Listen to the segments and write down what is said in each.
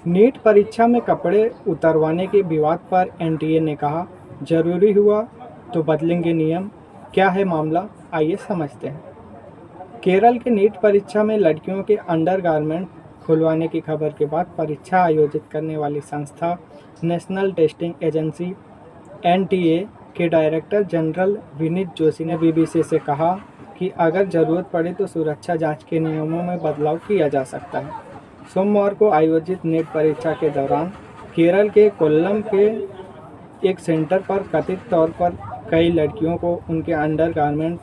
NEET परीक्षा में कपड़े उतरवाने के विवाद पर एनटीए ने कहा, जरूरी हुआ तो बदलेंगे नियम। क्या है मामला, आइए समझते हैं। केरल के नीट परीक्षा में लड़कियों के अंडरगारमेंट खुलवाने की खबर के बाद परीक्षा आयोजित करने वाली संस्था नेशनल टेस्टिंग एजेंसी एनटीए के डायरेक्टर जनरल विनीत जोशी ने बीबीसी से कहा कि अगर ज़रूरत पड़े तो सुरक्षा जांच के नियमों में बदलाव किया जा सकता है। सोमवार को आयोजित नीट परीक्षा के दौरान केरल के कोल्लम के एक सेंटर पर कथित तौर पर कई लड़कियों को उनके अंडरगारमेंट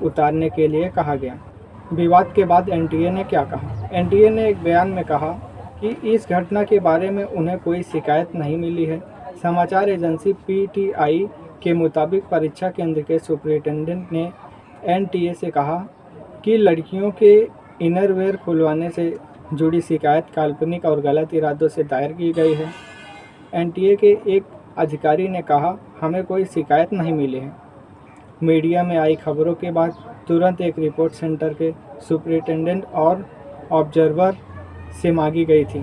उतारने के लिए कहा गया। विवाद के बाद एनटीए ने क्या कहा? एनटीए ने एक बयान में कहा कि इस घटना के बारे में उन्हें कोई शिकायत नहीं मिली है। समाचार एजेंसी पीटीआई के मुताबिक परीक्षा केंद्र के सुपरिटेंडेंट ने एनटीए से कहा कि लड़कियों के इनरवेयर खुलवाने से जुड़ी शिकायत काल्पनिक और गलत इरादों से दायर की गई है। एनटीए के एक अधिकारी ने कहा, हमें कोई शिकायत नहीं मिली है। मीडिया में आई खबरों के बाद तुरंत एक रिपोर्ट सेंटर के सुपरिटेंडेंट और ऑब्जर्वर से मांगी गई थी।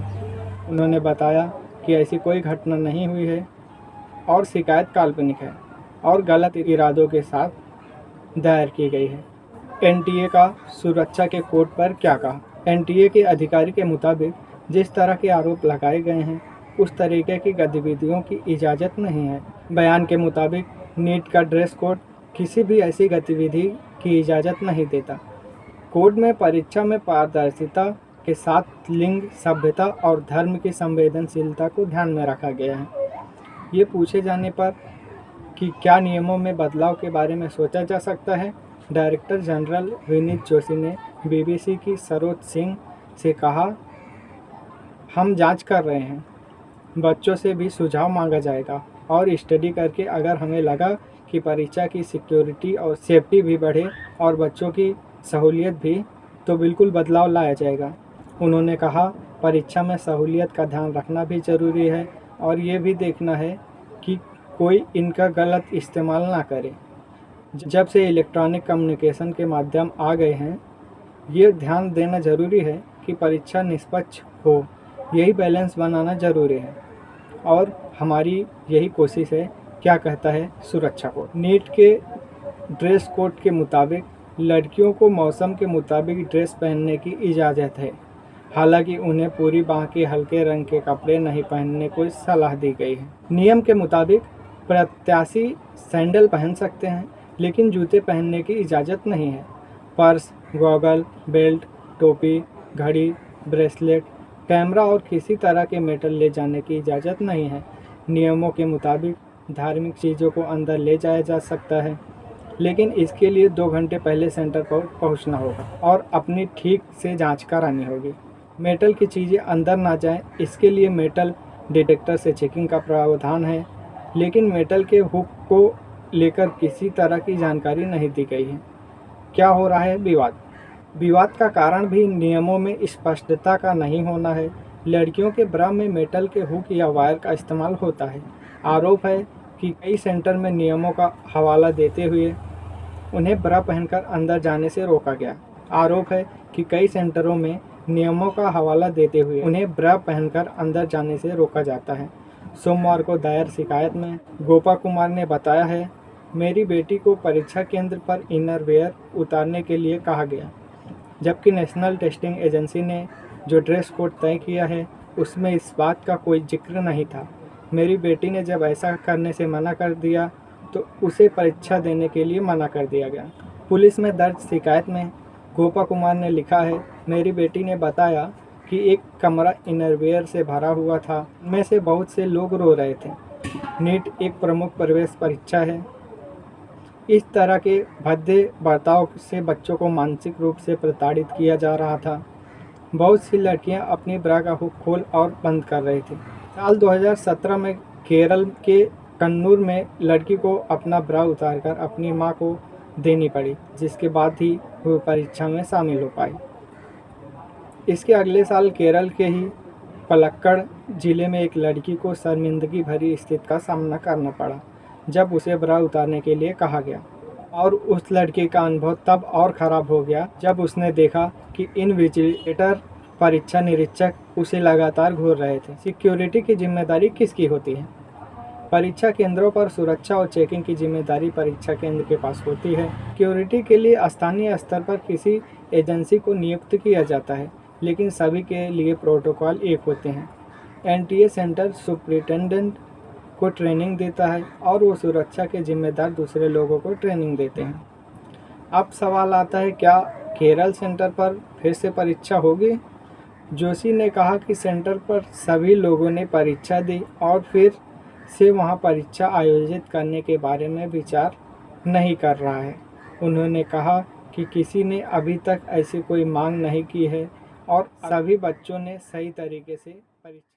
उन्होंने बताया कि ऐसी कोई घटना नहीं हुई है और शिकायत काल्पनिक है और गलत इरादों के साथ दायर की गई है। एनटीए का सुरक्षा के कोड पर क्या कहा? एनटीए के अधिकारी के मुताबिक जिस तरह के आरोप लगाए गए हैं उस तरीके की गतिविधियों की इजाज़त नहीं है। बयान के मुताबिक नीट का ड्रेस कोड किसी भी ऐसी गतिविधि की इजाज़त नहीं देता। कोड में परीक्षा में पारदर्शिता के साथ लिंग, सभ्यता और धर्म की संवेदनशीलता को ध्यान में रखा गया है। ये पूछे जाने पर कि क्या नियमों में बदलाव के बारे में सोचा जा सकता है, डायरेक्टर जनरल विनीत जोशी ने बीबीसी की सरोज सिंह से कहा, हम जांच कर रहे हैं, बच्चों से भी सुझाव मांगा जाएगा और स्टडी करके अगर हमें लगा कि परीक्षा की सिक्योरिटी और सेफ्टी भी बढ़े और बच्चों की सहूलियत भी, तो बिल्कुल बदलाव लाया जाएगा। उन्होंने कहा, परीक्षा में सहूलियत का ध्यान रखना भी ज़रूरी है और ये भी देखना है कि कोई इनका गलत इस्तेमाल ना करे। जब से इलेक्ट्रॉनिक कम्युनिकेशन के माध्यम आ गए हैं, ये ध्यान देना ज़रूरी है कि परीक्षा निष्पक्ष हो। यही बैलेंस बनाना ज़रूरी है और हमारी यही कोशिश है। क्या कहता है सुरक्षा कोड? नीट के ड्रेस कोड के मुताबिक लड़कियों को मौसम के मुताबिक ड्रेस पहनने की इजाज़त है। हालांकि उन्हें पूरी बांह के हल्के रंग के कपड़े नहीं पहनने की सलाह दी गई है। नियम के मुताबिक प्रत्याशी सैंडल पहन सकते हैं, लेकिन जूते पहनने की इजाज़त नहीं है। पर्स, गॉगल, बेल्ट, टोपी, घड़ी, ब्रेसलेट, कैमरा और किसी तरह के मेटल ले जाने की इजाज़त नहीं है। नियमों के मुताबिक धार्मिक चीज़ों को अंदर ले जाया जा सकता है, लेकिन इसके लिए 2 घंटे पहले सेंटर पर पहुंचना होगा और अपनी ठीक से जांच करानी होगी। मेटल की चीज़ें अंदर ना जाएं, इसके लिए मेटल डिटेक्टर से चेकिंग का प्रावधान है, लेकिन मेटल के हुक को लेकर किसी तरह की जानकारी नहीं दी गई है। क्या हो रहा है विवाद? विवाद का कारण भी नियमों में स्पष्टता का नहीं होना है। लड़कियों के ब्रा में मेटल के हुक या वायर का इस्तेमाल होता है। आरोप है कि कई सेंटर में नियमों का हवाला देते हुए उन्हें ब्रा पहनकर अंदर जाने से रोका गया। आरोप है कि कई सेंटरों में नियमों का हवाला देते हुए उन्हें ब्रा पहनकर अंदर जाने से रोका जाता है। सोमवार को दायर शिकायत में गोपा कुमार ने बताया है, मेरी बेटी को परीक्षा केंद्र पर इनरवेयर उतारने के लिए कहा गया, जबकि नेशनल टेस्टिंग एजेंसी ने जो ड्रेस कोड तय किया है उसमें इस बात का कोई जिक्र नहीं था। मेरी बेटी ने जब ऐसा करने से मना कर दिया तो उसे परीक्षा देने के लिए मना कर दिया गया। पुलिस में दर्ज शिकायत में गोपा कुमार ने लिखा है, मेरी बेटी ने बताया कि एक कमरा इनरवेयर से भरा हुआ था, में से बहुत से लोग रो रहे थे। नीट एक प्रमुख प्रवेश परीक्षा है। इस तरह के भद्दे बर्ताव से बच्चों को मानसिक रूप से प्रताड़ित किया जा रहा था। बहुत सी लड़कियां अपनी ब्रा का हुक खोल और बंद कर रही थी। साल 2017 में केरल के कन्नूर में लड़की को अपना ब्रा उतारकर अपनी मां को देनी पड़ी, जिसके बाद ही वो परीक्षा में शामिल हो पाई। इसके अगले साल केरल के ही पलक्कड़ जिले में एक लड़की को शर्मिंदगी भरी स्थिति का सामना करना पड़ा जब उसे ब्रा उतारने के लिए कहा गया, और उस लड़के का अनुभव तब और ख़राब हो गया जब उसने देखा कि इन्विजिलेटर परीक्षा निरीक्षक उसे लगातार घूर रहे थे। सिक्योरिटी की जिम्मेदारी किसकी होती है? परीक्षा केंद्रों पर सुरक्षा और चेकिंग की जिम्मेदारी परीक्षा केंद्र के पास होती है। सिक्योरिटी के लिए स्थानीय स्तर पर किसी एजेंसी को नियुक्त किया जाता है, लेकिन सभी के लिए प्रोटोकॉल एक होते हैं। एनटीए सेंटर सुपरिटेंडेंट को ट्रेनिंग देता है और वो सुरक्षा के जिम्मेदार दूसरे लोगों को ट्रेनिंग देते हैं। अब सवाल आता है, क्या केरल सेंटर पर फिर से परीक्षा होगी? जोशी ने कहा कि सेंटर पर सभी लोगों ने परीक्षा दी और फिर से वहां परीक्षा आयोजित करने के बारे में विचार नहीं कर रहा है। उन्होंने कहा कि किसी ने अभी तक ऐसी कोई मांग नहीं की है और सभी बच्चों ने सही तरीके से परीक्षा